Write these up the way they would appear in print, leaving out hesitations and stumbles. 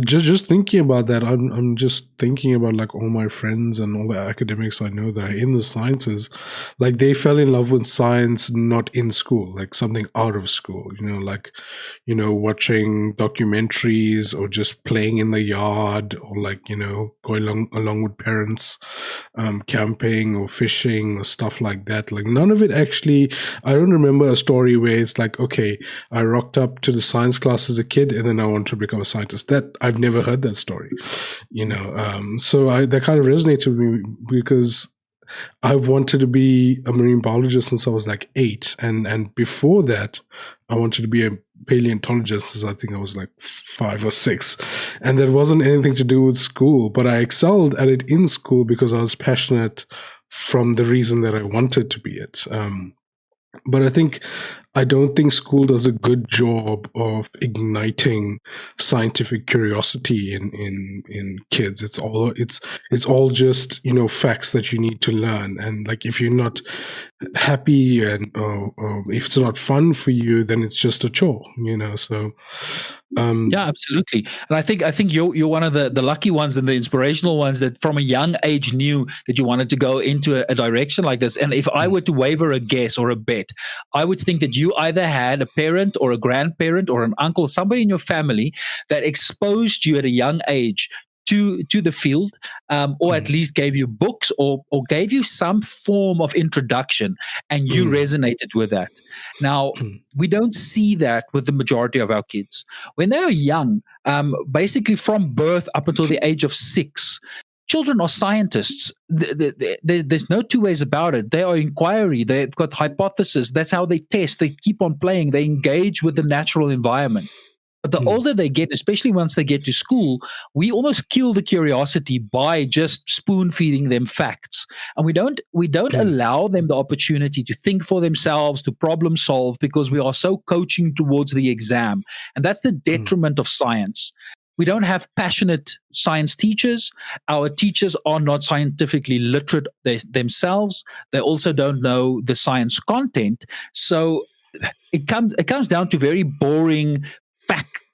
just thinking about that, I'm just thinking about like all my friends and all the academics I know that are in the sciences, like they fell in love with science not in school, like something out of school, like watching documentaries or just playing in the yard, or like going along with parents, camping or fishing or stuff like that. Like none of it actually. I don't remember a story where it's like, okay, I rocked up to the science class as a kid and then I want to become a scientist. That I've never heard that story, so that kind of resonated with me because I've wanted to be a marine biologist since I was like 8, and before that, I wanted to be a paleontologist since I think I was like 5 or 6, and that wasn't anything to do with school. But I excelled at it in school because I was passionate from the reason that I wanted to be it. But I don't think school does a good job of igniting scientific curiosity in kids. It's all just facts that you need to learn, and like if you're not happy and if it's not fun for you, then it's just a chore. So Yeah, absolutely. And I think you're one of the lucky ones and the inspirational ones that from a young age knew that you wanted to go into a direction like this. And if I were to waver a guess or a bet, I would think that you either had a parent or a grandparent or an uncle, somebody in your family that exposed you at a young age to the field, or at least gave you books or gave you some form of introduction, and you resonated with that. Now, we don't see that with the majority of our kids. When they are young, basically from birth up until the age of 6, children are scientists. There's no two ways about it. They are inquiry. They've got hypothesis. That's how they test. They keep on playing. They engage with the natural environment. But the older they get, especially once they get to school, we almost kill the curiosity by just spoon feeding them facts, and we don't allow them the opportunity to think for themselves, to problem solve, because we are so coaching towards the exam, and that's the detriment of science. We don't have passionate science teachers. Our teachers are not scientifically literate themselves. They also don't know the science content. So it comes down to very boring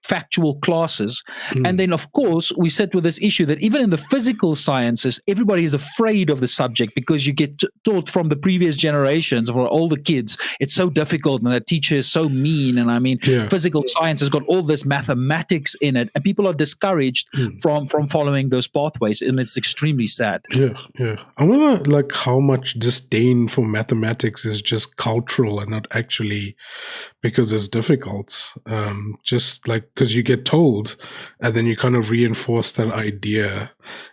factual classes. And then of course we sit with this issue that even in the physical sciences everybody is afraid of the subject because you get taught from the previous generations for older kids it's so difficult and that teacher is so mean, and I mean physical science has got all this mathematics in it and people are discouraged from following those pathways, and it's extremely sad. I wonder like how much disdain for mathematics is just cultural and not actually because it's difficult. Just like because you get told and then you kind of reinforce that idea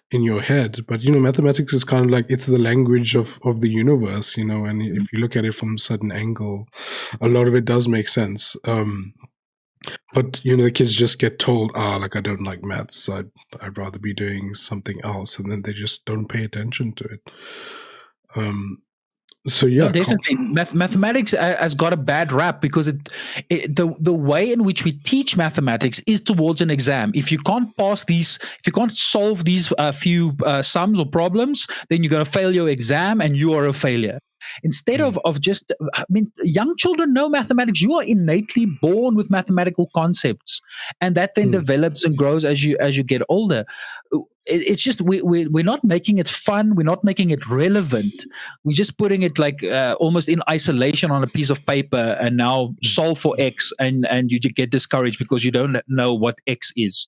in your head. But mathematics is kind of like it's the language of the universe, and if you look at it from a certain angle, a lot of it does make sense. But the kids just get told, like I don't like maths, I'd rather be doing something else, and then they just don't pay attention to it. So yeah, definitely. Mathematics has got a bad rap because the way in which we teach mathematics is towards an exam. If you can't if you can't solve these few sums or problems, then you're going to fail your exam, and you are a failure. Instead of just, I mean, young children know mathematics. You are innately born with mathematical concepts, and that then develops and grows as you get older. It's just we're not making it fun. We're not making it relevant. We're just putting it like almost in isolation on a piece of paper, and now solve for X, and you get discouraged because you don't know what X is.